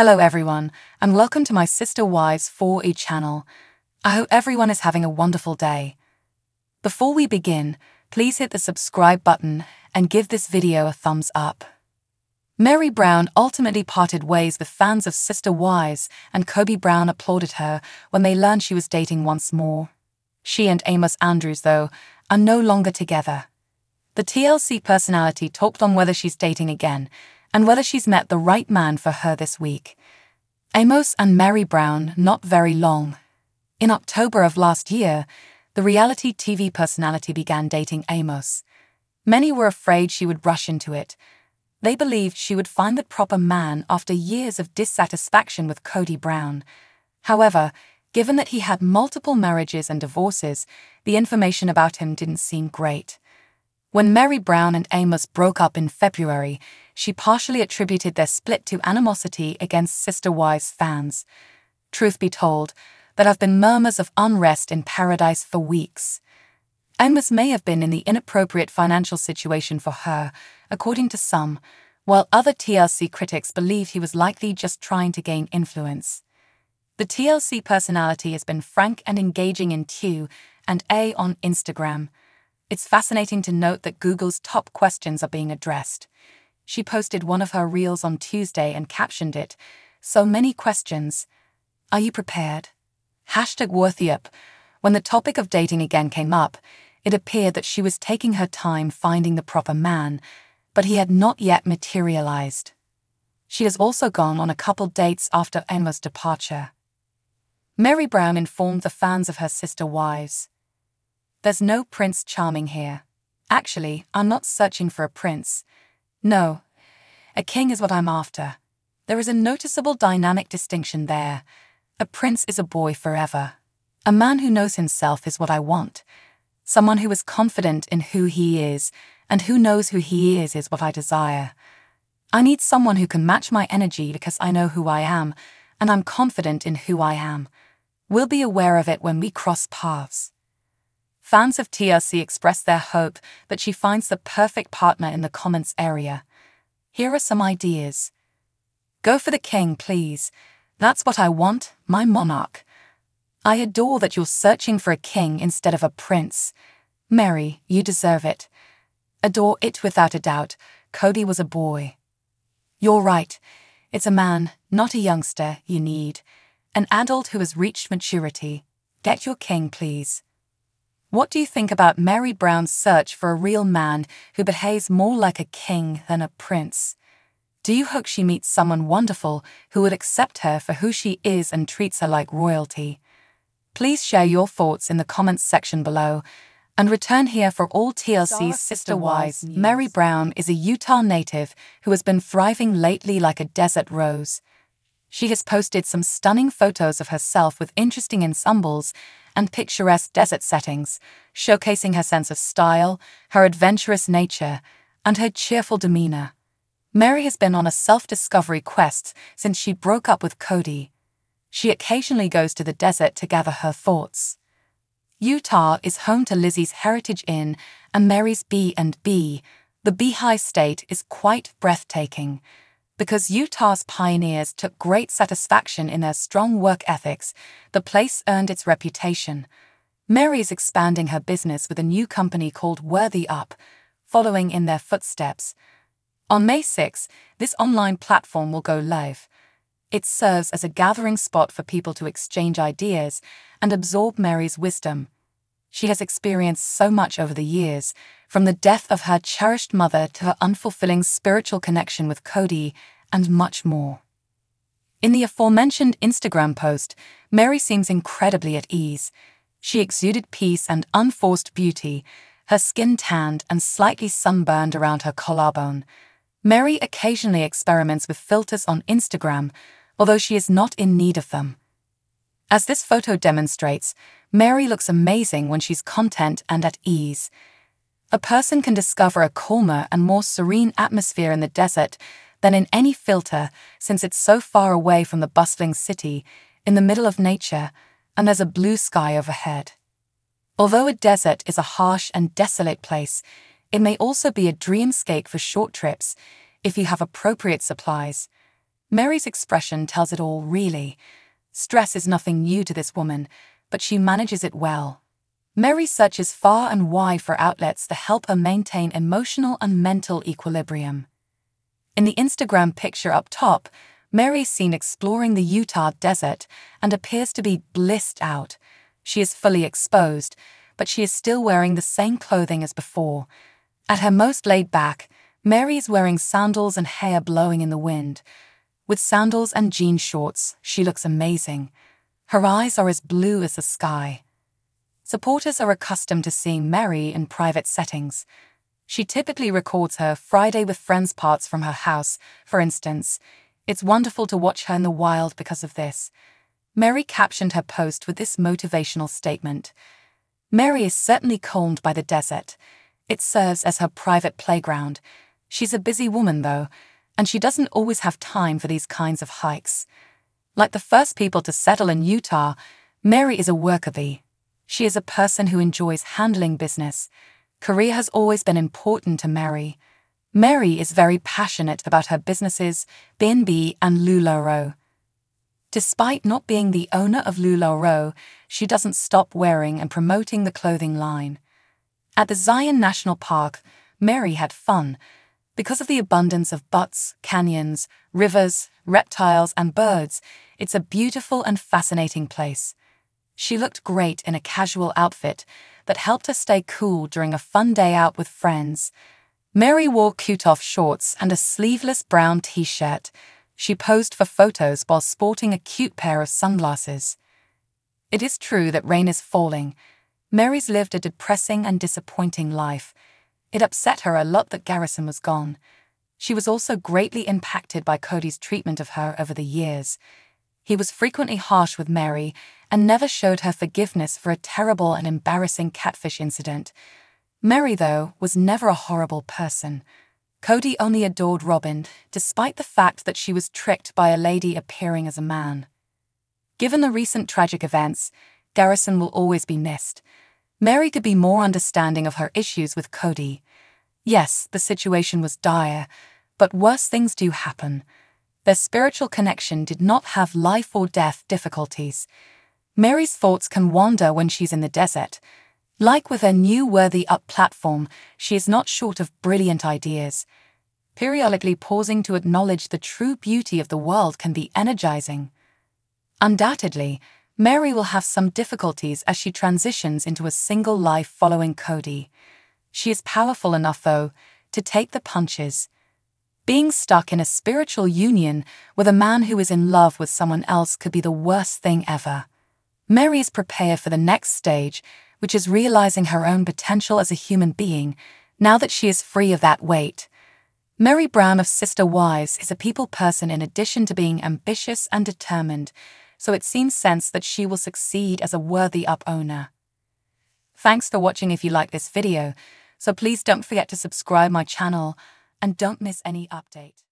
Hello everyone, and welcome to my Sister Wives 4E channel. I hope everyone is having a wonderful day. Before we begin, please hit the subscribe button and give this video a thumbs up. Meri Brown ultimately parted ways with fans of Sister Wives, and Kody Brown applauded her when they learned she was dating once more. She and Amos Andrews, though, are no longer together. The TLC personality talked on whether she's dating again, and whether she's met the right man for her this week. Amos and Meri Brown, not very long. In October of last year, the reality TV personality began dating Amos. Many were afraid she would rush into it. They believed she would find the proper man after years of dissatisfaction with Kody Brown. However, given that he had multiple marriages and divorces, the information about him didn't seem great. When Meri Brown and Amos broke up in February, she partially attributed their split to animosity against Sister Wives fans. Truth be told, there have been murmurs of unrest in Paradise for weeks. Amos may have been in the inappropriate financial situation for her, according to some, while other TLC critics believed he was likely just trying to gain influence. The TLC personality has been frank and engaging in Q&A on Instagram. It's fascinating to note that Google's top questions are being addressed. She posted one of her reels on Tuesday and captioned it, "So many questions. Are you prepared?" #WorthyUp. When the topic of dating again came up, it appeared that she was taking her time finding the proper man, but he had not yet materialized. She has also gone on a couple dates after Amos' departure. Meri Brown informed the fans of her Sister Wives. "There's no Prince Charming here. Actually, I'm not searching for a prince. No, a king is what I'm after. There is a noticeable dynamic distinction there. A prince is a boy forever. A man who knows himself is what I want. Someone who is confident in who he is, and who knows who he is what I desire. I need someone who can match my energy because I know who I am, and I'm confident in who I am. We'll be aware of it when we cross paths." Fans of TLC expressed their hope that she finds the perfect partner in the comments area. Here are some ideas. "Go for the king, please. That's what I want, my monarch. I adore that you're searching for a king instead of a prince. Meri, you deserve it. Adore it without a doubt. Kody was a boy. You're right. It's a man, not a youngster, you need. An adult who has reached maturity. Get your king, please." What do you think about Meri Brown's search for a real man who behaves more like a king than a prince? Do you hope she meets someone wonderful who would accept her for who she is and treats her like royalty? Please share your thoughts in the comments section below, and return here for all TLC's Sister Wives. Meri Brown is a Utah native who has been thriving lately like a desert rose. She has posted some stunning photos of herself with interesting ensembles and picturesque desert settings, showcasing her sense of style, her adventurous nature, and her cheerful demeanor. Meri has been on a self-discovery quest since she broke up with Kody. She occasionally goes to the desert to gather her thoughts. Utah is home to Lizzie's Heritage Inn and Meri's B&B. The Beehive State is quite breathtaking. Because Utah's pioneers took great satisfaction in their strong work ethics, the place earned its reputation. Meri is expanding her business with a new company called WorthyUp, following in their footsteps. On May 6, this online platform will go live. It serves as a gathering spot for people to exchange ideas and absorb Meri's wisdom. She has experienced so much over the years, from the death of her cherished mother to her unfulfilling spiritual connection with Kody, and much more. In the aforementioned Instagram post, Meri seems incredibly at ease. She exuded peace and unforced beauty, her skin tanned and slightly sunburned around her collarbone. Meri occasionally experiments with filters on Instagram, although she is not in need of them. As this photo demonstrates, Meri looks amazing when she's content and at ease. A person can discover a calmer and more serene atmosphere in the desert than in any filter, since it's so far away from the bustling city, in the middle of nature, and there's a blue sky overhead. Although a desert is a harsh and desolate place, it may also be a dreamscape for short trips if you have appropriate supplies. Meri's expression tells it all, really. Stress is nothing new to this woman, but she manages it well. Meri searches far and wide for outlets to help her maintain emotional and mental equilibrium. In the Instagram picture up top, Meri is seen exploring the Utah desert and appears to be blissed out. She is fully exposed, but she is still wearing the same clothing as before. At her most laid back, Meri is wearing sandals and hair blowing in the wind. With sandals and jean shorts, she looks amazing. Her eyes are as blue as the sky. Supporters are accustomed to seeing Meri in private settings. She typically records her Friday with Friends parts from her house, for instance. It's wonderful to watch her in the wild because of this. Meri captioned her post with this motivational statement. Meri is certainly calmed by the desert. It serves as her private playground. She's a busy woman, though, and she doesn't always have time for these kinds of hikes. Like the first people to settle in Utah, Meri is a worker bee. She is a person who enjoys handling business. Career has always been important to Meri. Meri is very passionate about her businesses, B&B and LuLaRoe. Despite not being the owner of LuLaRoe, she doesn't stop wearing and promoting the clothing line. At the Zion National Park, Meri had fun. Because of the abundance of buttes, canyons, rivers, reptiles, and birds, it's a beautiful and fascinating place. She looked great in a casual outfit that helped her stay cool during a fun day out with friends. Meri wore cut-off shorts and a sleeveless brown t-shirt. She posed for photos while sporting a cute pair of sunglasses. It is true that rain is falling. Meri's lived a depressing and disappointing life. It upset her a lot that Garrison was gone. She was also greatly impacted by Kody's treatment of her over the years. He was frequently harsh with Meri and never showed her forgiveness for a terrible and embarrassing catfish incident. Meri, though, was never a horrible person. Kody only adored Robin, despite the fact that she was tricked by a lady appearing as a man. Given the recent tragic events, Garrison will always be missed. Meri could be more understanding of her issues with Kody. Yes, the situation was dire, but worse things do happen. Their spiritual connection did not have life or death difficulties. Meri's thoughts can wander when she's in the desert. Like with her new Worthy Up platform, she is not short of brilliant ideas. Periodically pausing to acknowledge the true beauty of the world can be energizing. Undoubtedly, Meri will have some difficulties as she transitions into a single life following Kody. She is powerful enough, though, to take the punches. Being stuck in a spiritual union with a man who is in love with someone else could be the worst thing ever. Meri is prepared for the next stage, which is realizing her own potential as a human being, now that she is free of that weight. Meri Brown of Sister Wives is a people person in addition to being ambitious and determined, so it seems sense that she will succeed as a Worthy Up owner. Thanks for watching. If you like this video, so please don't forget to subscribe my channel and don't miss any update.